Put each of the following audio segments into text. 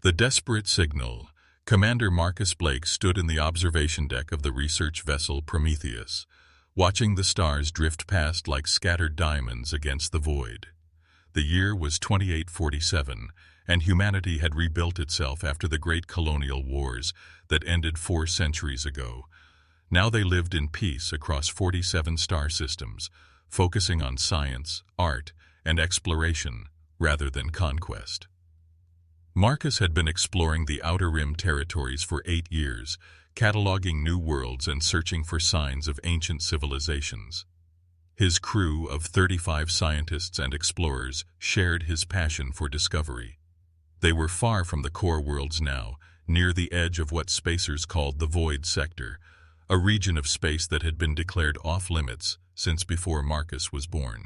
The desperate signal. Commander Marcus Blake stood in the observation deck of the research vessel Prometheus, watching the stars drift past like scattered diamonds against the void. The year was 2847, and humanity had rebuilt itself after the great colonial wars that ended 4 centuries ago. Now they lived in peace across 47 star systems, focusing on science, art, and exploration rather than conquest. Marcus had been exploring the Outer Rim territories for 8 years, cataloging new worlds and searching for signs of ancient civilizations. His crew of 35 scientists and explorers shared his passion for discovery. They were far from the core worlds now, near the edge of what spacers called the Void Sector, a region of space that had been declared off-limits since before Marcus was born.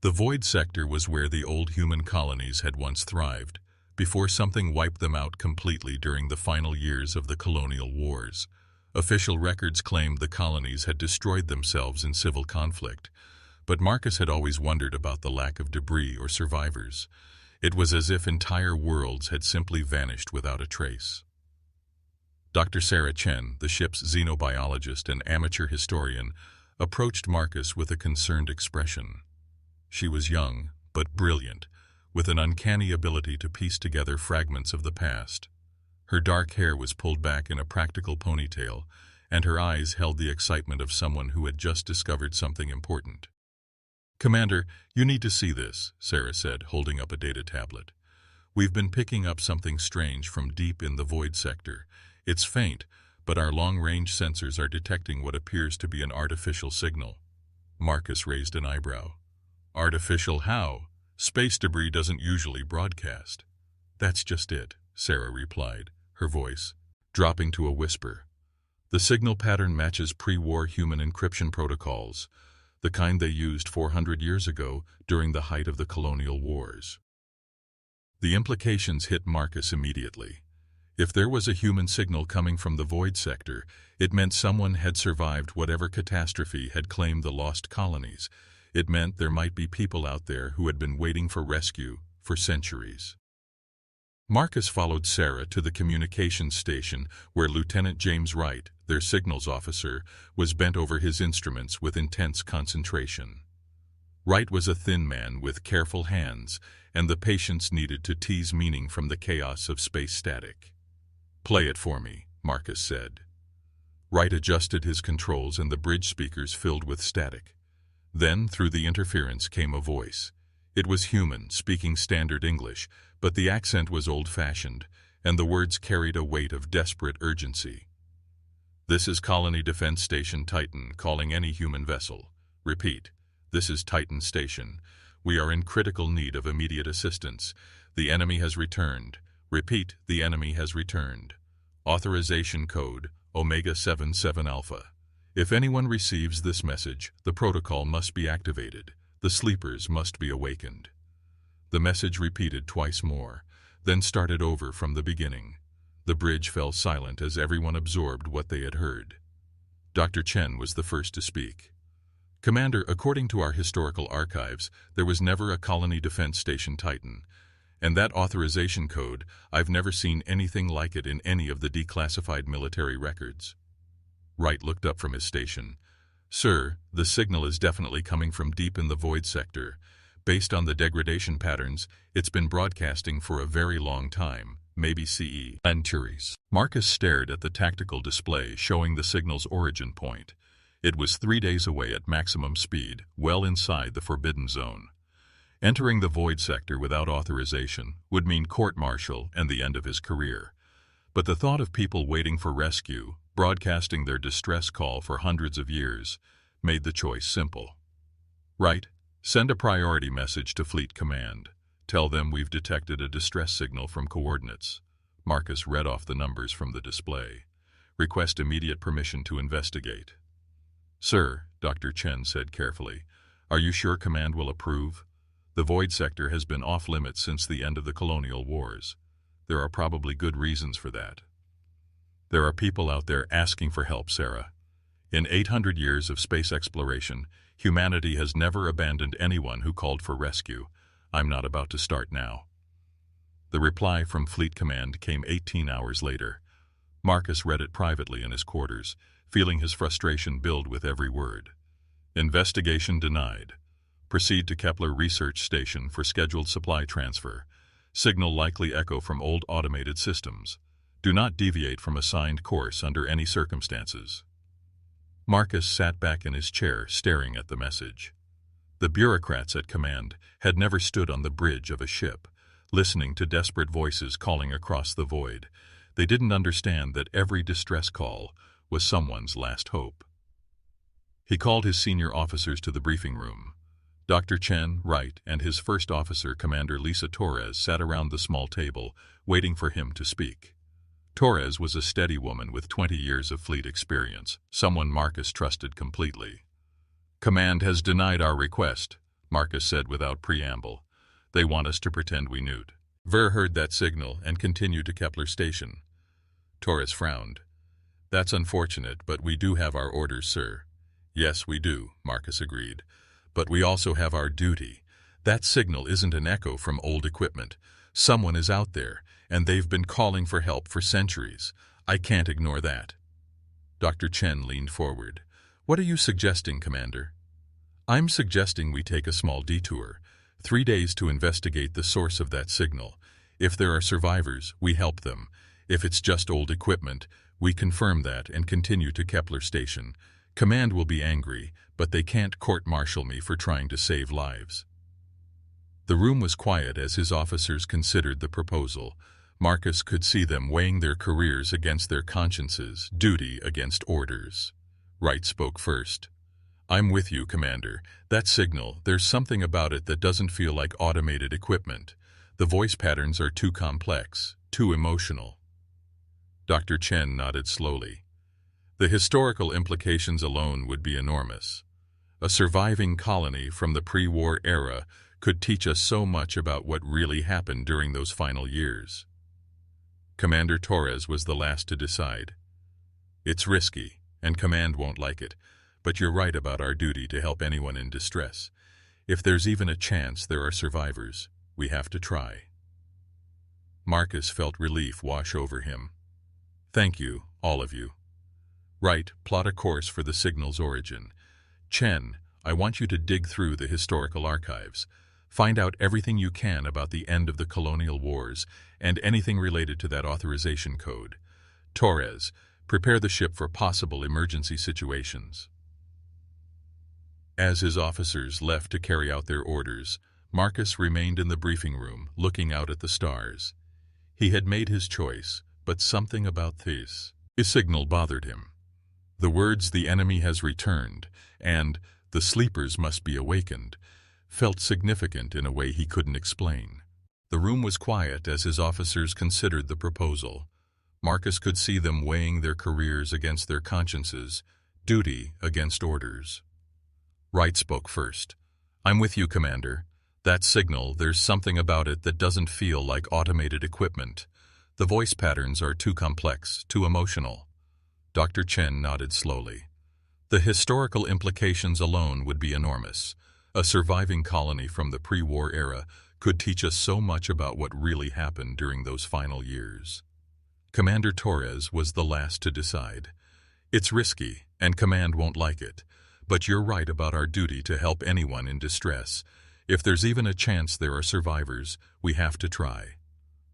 The Void Sector was where the old human colonies had once thrived, before something wiped them out completely during the final years of the colonial wars. Official records claimed the colonies had destroyed themselves in civil conflict, but Marcus had always wondered about the lack of debris or survivors. It was as if entire worlds had simply vanished without a trace. Dr. Sarah Chen, the ship's xenobiologist and amateur historian, approached Marcus with a concerned expression. She was young, but brilliant, with an uncanny ability to piece together fragments of the past. Her dark hair was pulled back in a practical ponytail, and her eyes held the excitement of someone who had just discovered something important. "Commander, you need to see this," Sarah said, holding up a data tablet. "We've been picking up something strange from deep in the Void Sector. It's faint, but our long-range sensors are detecting what appears to be an artificial signal." Marcus raised an eyebrow. "Artificial how? Space debris doesn't usually broadcast." "That's just it," Sarah replied, her voice dropping to a whisper. "The signal pattern matches pre-war human encryption protocols, the kind they used 400 years ago during the height of the colonial wars." The implications hit Marcus immediately. If there was a human signal coming from the Void Sector, it meant someone had survived whatever catastrophe had claimed the lost colonies. It meant there might be people out there who had been waiting for rescue for centuries. Marcus followed Sarah to the communications station where Lieutenant James Wright, their signals officer, was bent over his instruments with intense concentration. Wright was a thin man with careful hands, and the patience needed to tease meaning from the chaos of space static. "Play it for me," Marcus said. Wright adjusted his controls and the bridge speakers filled with static. Then, through the interference, came a voice. It was human, speaking standard English, but the accent was old-fashioned, and the words carried a weight of desperate urgency. "This is Colony Defense Station Titan, calling any human vessel. Repeat, this is Titan Station. We are in critical need of immediate assistance. The enemy has returned. Repeat, the enemy has returned. Authorization code, Omega 77 Alpha. If anyone receives this message, the protocol must be activated. The sleepers must be awakened." The message repeated twice more, then started over from the beginning. The bridge fell silent as everyone absorbed what they had heard. Dr. Chen was the first to speak. "Commander, according to our historical archives, there was never a Colony Defense Station Titan. And that authorization code, I've never seen anything like it in any of the declassified military records." Wright looked up from his station. "Sir, the signal is definitely coming from deep in the Void Sector. Based on the degradation patterns, it's been broadcasting for a very long time, maybe centuries." Marcus stared at the tactical display showing the signal's origin point. It was 3 days away at maximum speed, well inside the forbidden zone. Entering the Void Sector without authorization would mean court-martial and the end of his career. But the thought of people waiting for rescue, broadcasting their distress call for hundreds of years, made the choice simple. "Right, send a priority message to Fleet Command. Tell them we've detected a distress signal from coordinates." Marcus read off the numbers from the display. "Request immediate permission to investigate." "Sir," Dr. Chen said carefully, "are you sure Command will approve? The Void Sector has been off-limits since the end of the colonial wars. There are probably good reasons for that." "There are people out there asking for help, Sarah. In 800 years of space exploration, humanity has never abandoned anyone who called for rescue. I'm not about to start now." The reply from Fleet Command came 18 hours later. Marcus read it privately in his quarters, feeling his frustration build with every word. Investigation denied. Proceed to Kepler Research Station for scheduled supply transfer. Signal likely echo from old automated systems. Do not deviate from assigned course under any circumstances. Marcus sat back in his chair, staring at the message. The bureaucrats at command had never stood on the bridge of a ship, listening to desperate voices calling across the void. They didn't understand that every distress call was someone's last hope. He called his senior officers to the briefing room. Dr. Chen, Wright, and his first officer, Commander Lisa Torres, sat around the small table, waiting for him to speak. Torres was a steady woman with 20 years of fleet experience, someone Marcus trusted completely. "Command has denied our request," Marcus said without preamble. "They want us to pretend we knew." Ver heard that signal and continued to Kepler Station. Torres frowned. "That's unfortunate, but we do have our orders, sir." "Yes, we do," Marcus agreed. "But we also have our duty. That signal isn't an echo from old equipment. Someone is out there, and they've been calling for help for centuries. I can't ignore that." Dr. Chen leaned forward. "What are you suggesting, Commander?" "I'm suggesting we take a small detour. 3 days to investigate the source of that signal. If there are survivors, we help them. If it's just old equipment, we confirm that and continue to Kepler Station. Command will be angry, but they can't court-martial me for trying to save lives." The room was quiet as his officers considered the proposal. Marcus could see them weighing their careers against their consciences, duty against orders. Wright spoke first. "I'm with you, Commander. That signal, there's something about it that doesn't feel like automated equipment. The voice patterns are too complex, too emotional." Dr. Chen nodded slowly. "The historical implications alone would be enormous. A surviving colony from the pre-war era could teach us so much about what really happened during those final years." Commander Torres was the last to decide. "It's risky, and Command won't like it, but you're right about our duty to help anyone in distress. If there's even a chance there are survivors, we have to try." Marcus felt relief wash over him. "Thank you, all of you. Wright, plot a course for the signal's origin. Chen, I want you to dig through the historical archives. Find out everything you can about the end of the colonial wars and anything related to that authorization code. Torres, prepare the ship for possible emergency situations." As his officers left to carry out their orders, Marcus remained in the briefing room, looking out at the stars. He had made his choice, but something about this signal bothered him. The words "the enemy has returned" and "the sleepers must be awakened" felt significant in a way he couldn't explain. The room was quiet as his officers considered the proposal. Marcus could see them weighing their careers against their consciences, duty against orders. Wright spoke first. "I'm with you, Commander. That signal, there's something about it that doesn't feel like automated equipment. The voice patterns are too complex, too emotional." Dr. Chen nodded slowly. "The historical implications alone would be enormous. A surviving colony from the pre-war era could teach us so much about what really happened during those final years." Commander Torres was the last to decide. "It's risky, and Command won't like it, but you're right about our duty to help anyone in distress. If there's even a chance there are survivors, we have to try."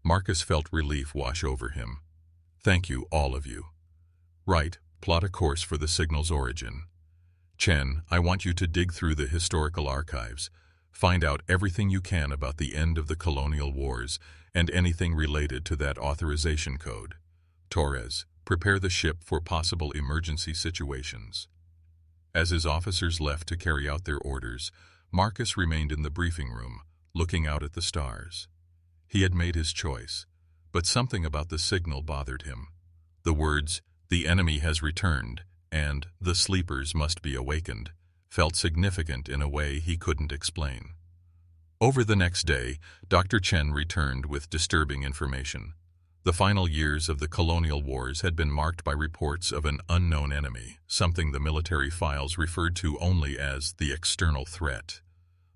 Marcus felt relief wash over him. "Thank you, all of you. Wright, plot a course for the signal's origin. Chen, I want you to dig through the historical archives. Find out everything you can about the end of the colonial wars and anything related to that authorization code. Torres, prepare the ship for possible emergency situations." As his officers left to carry out their orders, Marcus remained in the briefing room, looking out at the stars. He had made his choice, but something about the signal bothered him. The words, "the enemy has returned," and "the sleepers must be awakened," felt significant in a way he couldn't explain. Over the next day, Dr. Chen returned with disturbing information. The final years of the colonial wars had been marked by reports of an unknown enemy, something the military files referred to only as the external threat.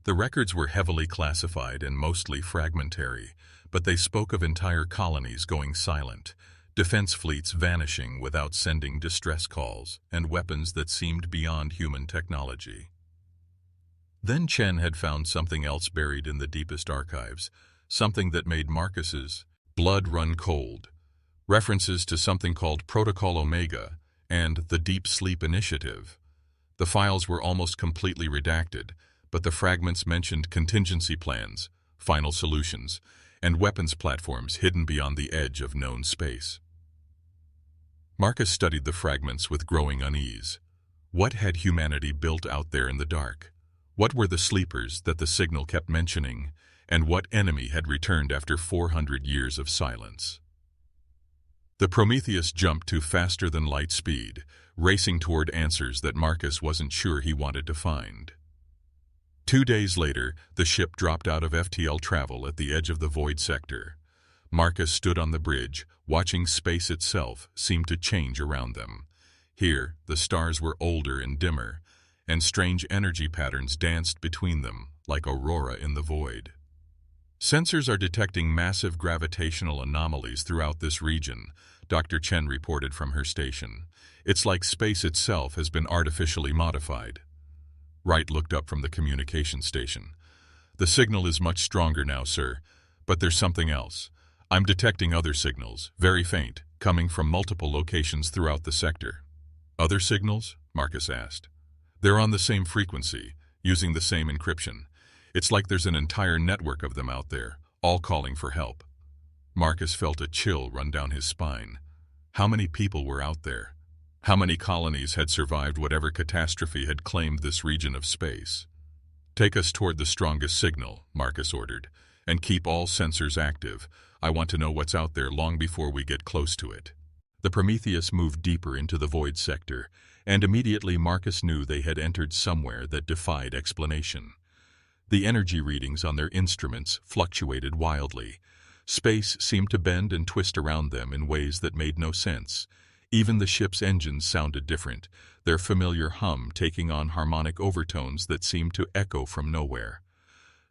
The records were heavily classified and mostly fragmentary, but they spoke of entire colonies going silent, defense fleets vanishing without sending distress calls, and weapons that seemed beyond human technology. Then Chen had found something else buried in the deepest archives, something that made Marcus's blood run cold. References to something called Protocol Omega and the Deep Sleep Initiative. The files were almost completely redacted, but the fragments mentioned contingency plans, final solutions, and weapons platforms hidden beyond the edge of known space. Marcus studied the fragments with growing unease. What had humanity built out there in the dark? What were the sleepers that the signal kept mentioning, and what enemy had returned after 400 years of silence? The Prometheus jumped to faster-than-light speed, racing toward answers that Marcus wasn't sure he wanted to find. 2 days later, the ship dropped out of FTL travel at the edge of the void sector. Marcus stood on the bridge, watching space itself seem to change around them. Here, the stars were older and dimmer, and strange energy patterns danced between them, like aurora in the void. Sensors are detecting massive gravitational anomalies throughout this region, Dr. Chen reported from her station. It's like space itself has been artificially modified. Wright looked up from the communication station. The signal is much stronger now, sir, but there's something else. I'm detecting other signals, very faint, coming from multiple locations throughout the sector. Other signals? Marcus asked. They're on the same frequency, using the same encryption. It's like there's an entire network of them out there, all calling for help. Marcus felt a chill run down his spine. How many people were out there? How many colonies had survived whatever catastrophe had claimed this region of space? Take us toward the strongest signal, Marcus ordered, and keep all sensors active. I want to know what's out there long before we get close to it. The Prometheus moved deeper into the void sector, and immediately Marcus knew they had entered somewhere that defied explanation. The energy readings on their instruments fluctuated wildly. Space seemed to bend and twist around them in ways that made no sense. Even the ship's engines sounded different, their familiar hum taking on harmonic overtones that seemed to echo from nowhere.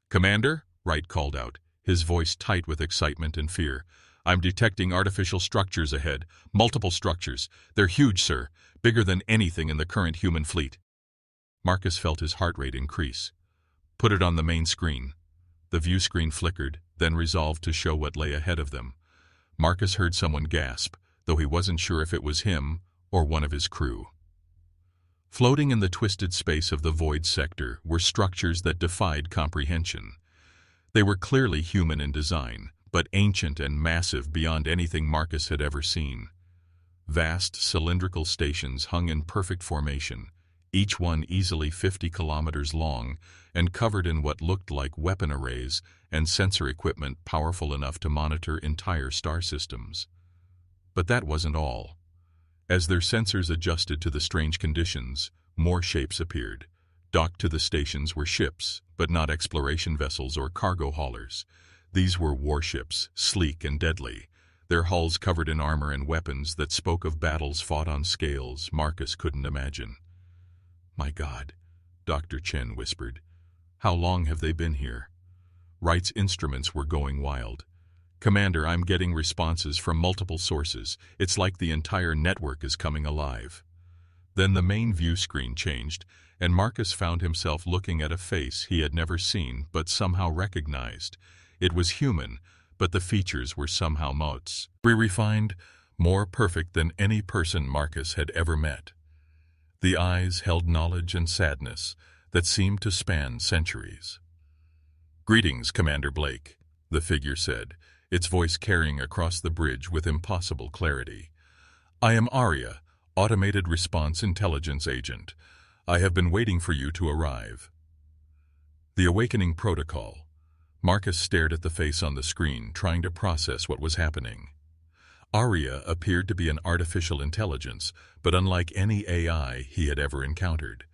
"Commander," Wright called out, his voice tight with excitement and fear. "I'm detecting artificial structures ahead, multiple structures. They're huge, sir, bigger than anything in the current human fleet." Marcus felt his heart rate increase. "Put it on the main screen." The view screen flickered, then resolved to show what lay ahead of them. Marcus heard someone gasp, though he wasn't sure if it was him or one of his crew. Floating in the twisted space of the void sector were structures that defied comprehension. They were clearly human in design, but ancient and massive beyond anything Marcus had ever seen. Vast cylindrical stations hung in perfect formation, each one easily 50 kilometers long and covered in what looked like weapon arrays and sensor equipment powerful enough to monitor entire star systems. But that wasn't all. As their sensors adjusted to the strange conditions, more shapes appeared. Docked to the stations were ships, but not exploration vessels or cargo haulers. These were warships, sleek and deadly, their hulls covered in armor and weapons that spoke of battles fought on scales Marcus couldn't imagine. "My God," Dr. Chen whispered. "How long have they been here?" Wright's instruments were going wild. "Commander, I'm getting responses from multiple sources. It's like the entire network is coming alive." Then the main view screen changed, and Marcus found himself looking at a face he had never seen but somehow recognized. It was human, but the features were somehow more refined, more perfect than any person Marcus had ever met. The eyes held knowledge and sadness that seemed to span centuries. "Greetings, Commander Blake," the figure said, its voice carrying across the bridge with impossible clarity. "I am Arya, Automated Response Intelligence Agent. I have been waiting for you to arrive." The Awakening Protocol. Marcus stared at the face on the screen, trying to process what was happening. Arya appeared to be an artificial intelligence, but unlike any AI he had ever encountered.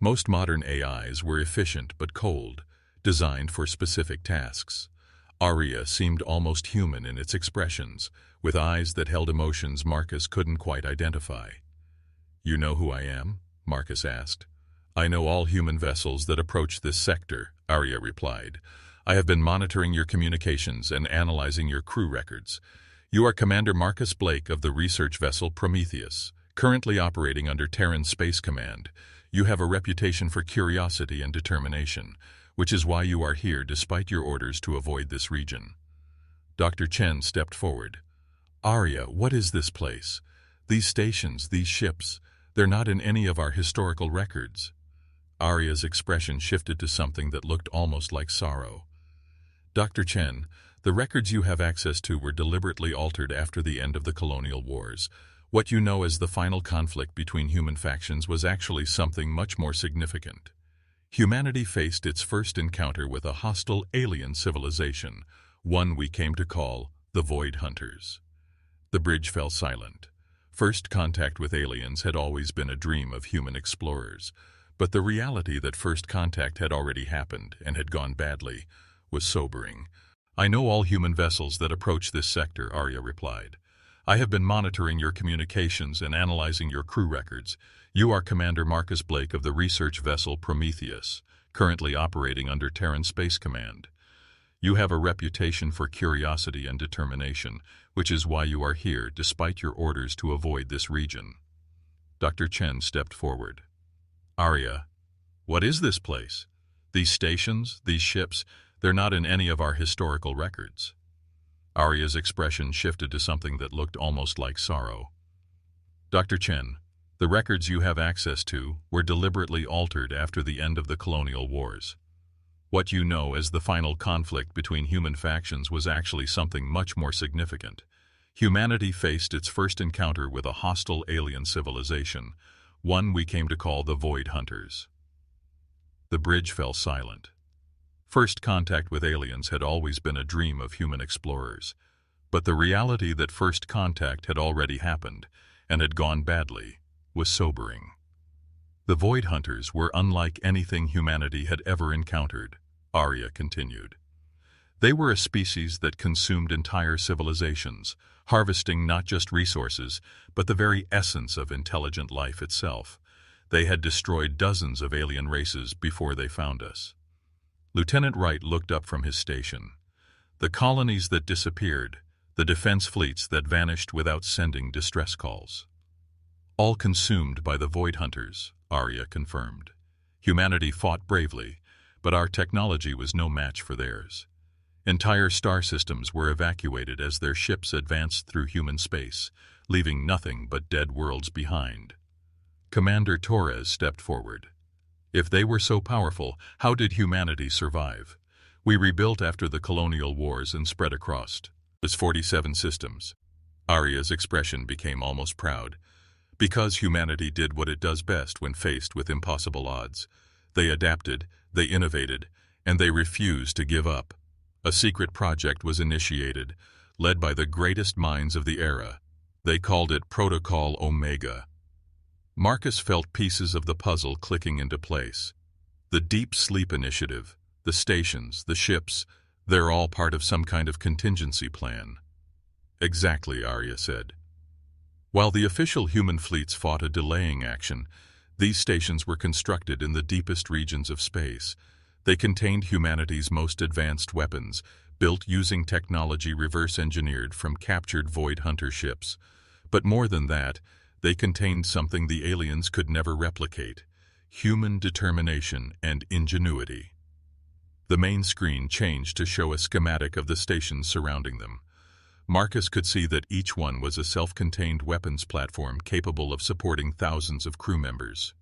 Most modern AIs were efficient but cold, designed for specific tasks. Arya seemed almost human in its expressions, with eyes that held emotions Marcus couldn't quite identify. "You know who I am?" Marcus asked. "I know all human vessels that approach this sector," Arya replied. I have been monitoring your communications and analyzing your crew records. You are Commander Marcus Blake of the research vessel Prometheus, currently operating under Terran Space Command. You have a reputation for curiosity and determination, which is why you are here despite your orders to avoid this region. Dr. Chen stepped forward. Arya, what is this place? These stations, these ships, they're not in any of our historical records. Arya's expression shifted to something that looked almost like sorrow. Dr. Chen, the records you have access to were deliberately altered after the end of the colonial wars. What you know as the final conflict between human factions was actually something much more significant. Humanity faced its first encounter with a hostile alien civilization, one we came to call the Void Hunters. The bridge fell silent. First contact with aliens had always been a dream of human explorers, but the reality that first contact had already happened and had gone badly was sobering. I know all human vessels that approach this sector, Arya replied. I have been monitoring your communications and analyzing your crew records. You are Commander Marcus Blake of the research vessel Prometheus, currently operating under Terran Space Command. You have a reputation for curiosity and determination, which is why you are here despite your orders to avoid this region. Dr. Chen stepped forward. Arya, what is this place? These stations, these ships, they're not in any of our historical records. Arya's expression shifted to something that looked almost like sorrow. Dr. Chen, the records you have access to were deliberately altered after the end of the colonial wars. What you know as the final conflict between human factions was actually something much more significant. Humanity faced its first encounter with a hostile alien civilization, one we came to call the Void Hunters. The bridge fell silent. First contact with aliens had always been a dream of human explorers, but the reality that first contact had already happened and had gone badly was sobering. The Void Hunters were unlike anything humanity had ever encountered, Arya continued. They were a species that consumed entire civilizations, harvesting not just resources, but the very essence of intelligent life itself. They had destroyed dozens of alien races before they found us. Lieutenant Wright looked up from his station. The colonies that disappeared, the defense fleets that vanished without sending distress calls. All consumed by the Void Hunters, Arya confirmed. Humanity fought bravely, but our technology was no match for theirs. Entire star systems were evacuated as their ships advanced through human space, leaving nothing but dead worlds behind. Commander Torres stepped forward. If they were so powerful, how did humanity survive? We rebuilt after the colonial wars and spread across its 47 systems. Arya's expression became almost proud. Because humanity did what it does best when faced with impossible odds. They adapted, they innovated, and they refused to give up. A secret project was initiated, led by the greatest minds of the era. They called it Protocol Omega. Marcus felt pieces of the puzzle clicking into place. The Deep Sleep Initiative, the stations, the ships, they're all part of some kind of contingency plan. Exactly, Arya said. While the official human fleets fought a delaying action, these stations were constructed in the deepest regions of space. They contained humanity's most advanced weapons, built using technology reverse-engineered from captured Void Hunter ships. But more than that, they contained something the aliens could never replicate: human determination and ingenuity. The main screen changed to show a schematic of the stations surrounding them. Marcus could see that each one was a self-contained weapons platform capable of supporting thousands of crew members.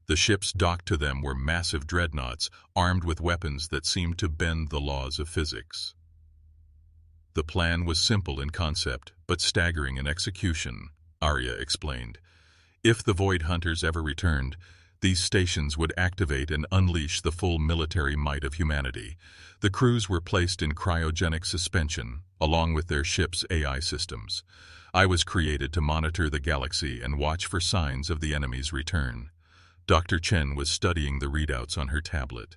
The ships docked to them were massive dreadnoughts, armed with weapons that seemed to bend the laws of physics. The plan was simple in concept, but staggering in execution, Arya explained. If the Void Hunters ever returned, these stations would activate and unleash the full military might of humanity. The crews were placed in cryogenic suspension, along with their ship's AI systems. I was created to monitor the galaxy and watch for signs of the enemy's return. Dr. Chen was studying the readouts on her tablet.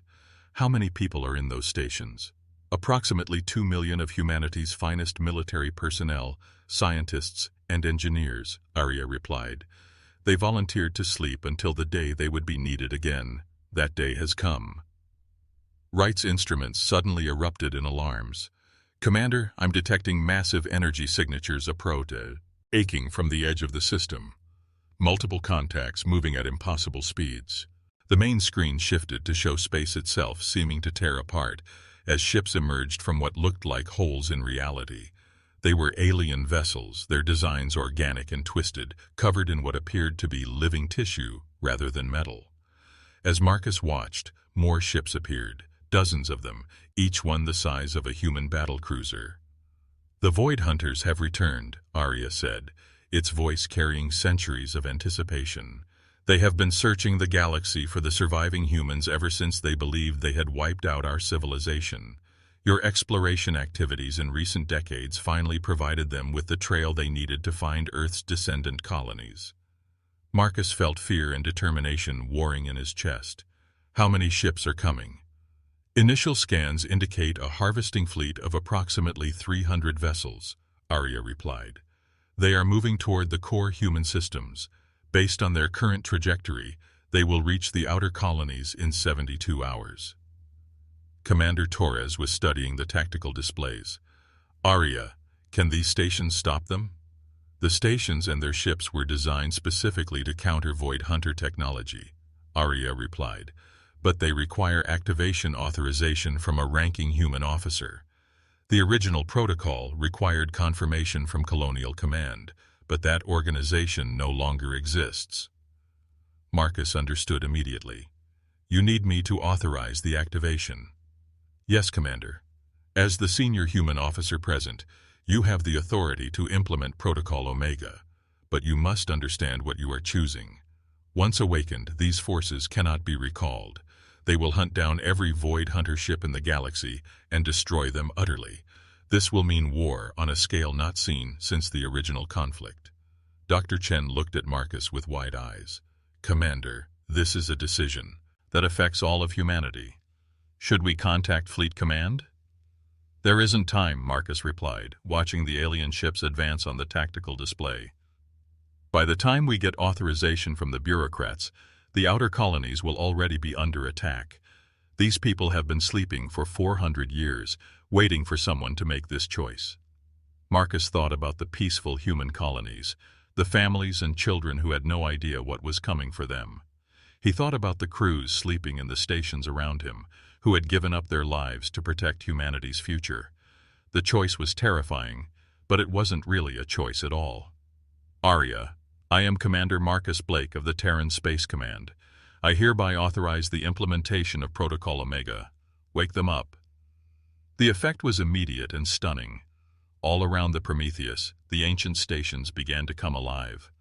How many people are in those stations? Approximately 2 million of humanity's finest military personnel, scientists, and engineers, Arya replied. They volunteered to sleep until the day they would be needed again. That day has come. Wright's instruments suddenly erupted in alarms. "Commander, I'm detecting massive energy signatures aching from the edge of the system. Multiple contacts moving at impossible speeds." The main screen shifted to show space itself seeming to tear apart as ships emerged from what looked like holes in reality. They were alien vessels, their designs organic and twisted, covered in what appeared to be living tissue rather than metal. As Marcus watched, more ships appeared, dozens of them, each one the size of a human battlecruiser. "The Void Hunters have returned," Arya said, its voice carrying centuries of anticipation. "They have been searching the galaxy for the surviving humans ever since they believed they had wiped out our civilization. Your exploration activities in recent decades finally provided them with the trail they needed to find Earth's descendant colonies." Marcus felt fear and determination warring in his chest. "How many ships are coming?" "Initial scans indicate a harvesting fleet of approximately 300 vessels," Arya replied. "They are moving toward the core human systems. Based on their current trajectory, they will reach the outer colonies in 72 hours. Commander Torres was studying the tactical displays. "Arya, can these stations stop them?" "The stations and their ships were designed specifically to counter Void Hunter technology," Arya replied, "but they require activation authorization from a ranking human officer. The original protocol required confirmation from Colonial Command, but that organization no longer exists." Marcus understood immediately. "You need me to authorize the activation." "Yes, Commander. As the senior human officer present, you have the authority to implement Protocol Omega, but you must understand what you are choosing. Once awakened, these forces cannot be recalled. They will hunt down every Void Hunter ship in the galaxy and destroy them utterly. This will mean war on a scale not seen since the original conflict." Dr. Chen looked at Marcus with wide eyes. "Commander, this is a decision that affects all of humanity. Should we contact Fleet Command?" "There isn't time," Marcus replied, watching the alien ships advance on the tactical display. "By the time we get authorization from the bureaucrats, the outer colonies will already be under attack. These people have been sleeping for 400 years, waiting for someone to make this choice." Marcus thought about the peaceful human colonies, the families and children who had no idea what was coming for them. He thought about the crews sleeping in the stations around him, who had given up their lives to protect humanity's future. The choice was terrifying, but it wasn't really a choice at all. "Arya, I am Commander Marcus Blake of the Terran Space Command. I hereby authorize the implementation of Protocol Omega. Wake them up." The effect was immediate and stunning. All around the Prometheus, the ancient stations began to come alive.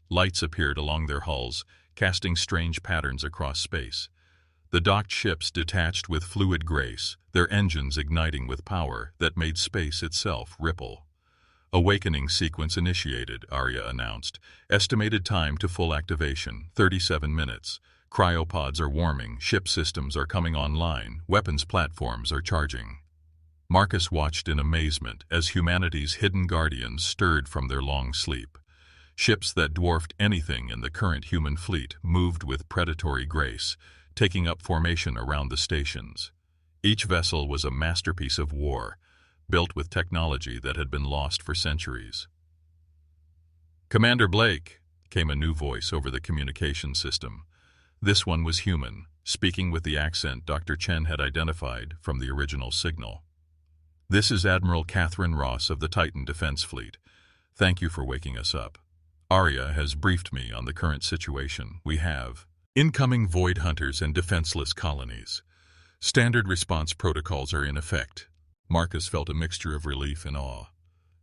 Lights appeared along their hulls, casting strange patterns across space. The docked ships detached with fluid grace, their engines igniting with power that made space itself ripple. "Awakening sequence initiated," Arya announced. "Estimated time to full activation, 37 minutes. Cryopods are warming, ship systems are coming online, weapons platforms are charging." Marcus watched in amazement as humanity's hidden guardians stirred from their long sleep. Ships that dwarfed anything in the current human fleet moved with predatory grace, taking up formation around the stations. Each vessel was a masterpiece of war, built with technology that had been lost for centuries. "Commander Blake," came a new voice over the communication system. This one was human, speaking with the accent Dr. Chen had identified from the original signal. "This is Admiral Catherine Ross of the Titan Defense Fleet. Thank you for waking us up. Arya has briefed me on the current situation. We have incoming Void Hunters and defenseless colonies. Standard response protocols are in effect." Marcus felt a mixture of relief and awe.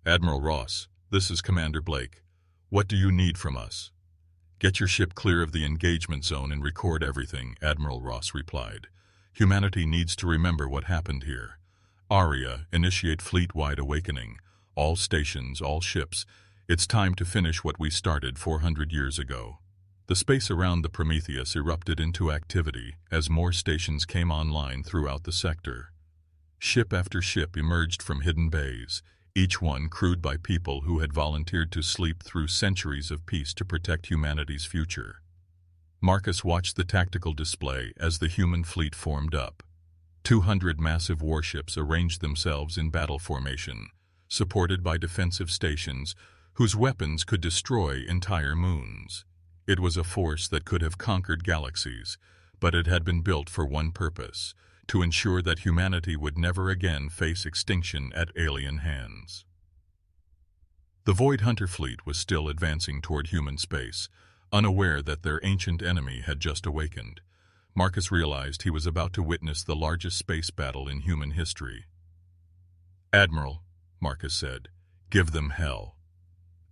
"Admiral Ross, this is Commander Blake. What do you need from us?" "Get your ship clear of the engagement zone and record everything," Admiral Ross replied. "Humanity needs to remember what happened here. Arya, initiate fleet-wide awakening. All stations, all ships. It's time to finish what we started 400 years ago." The space around the Prometheus erupted into activity as more stations came online throughout the sector. Ship after ship emerged from hidden bays, each one crewed by people who had volunteered to sleep through centuries of peace to protect humanity's future. Marcus watched the tactical display as the human fleet formed up. 200 massive warships arranged themselves in battle formation, supported by defensive stations whose weapons could destroy entire moons. It was a force that could have conquered galaxies, but it had been built for one purpose: to ensure that humanity would never again face extinction at alien hands. The Void Hunter fleet was still advancing toward human space, unaware that their ancient enemy had just awakened. Marcus realized he was about to witness the largest space battle in human history. "Admiral," Marcus said, "give them hell."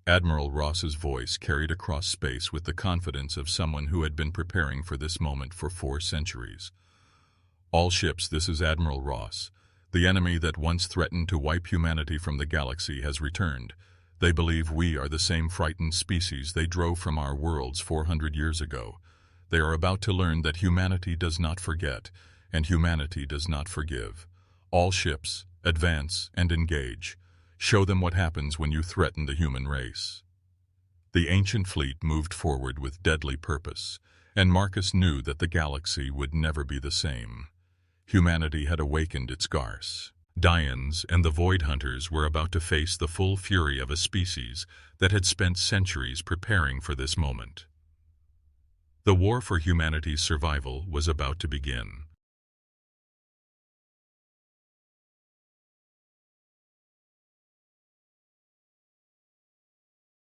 Admiral Ross's voice carried across space with the confidence of someone who had been preparing for this moment for 4 centuries. "All ships, this is Admiral Ross. The enemy that once threatened to wipe humanity from the galaxy has returned. They believe we are the same frightened species they drove from our worlds 400 years ago. They are about to learn that humanity does not forget, and humanity does not forgive. All ships, advance and engage. Show them what happens when you threaten the human race." The ancient fleet moved forward with deadly purpose, and Marcus knew that the galaxy would never be the same. Humanity had awakened its Garce. Dians and the Void Hunters were about to face the full fury of a species that had spent centuries preparing for this moment. The war for humanity's survival was about to begin.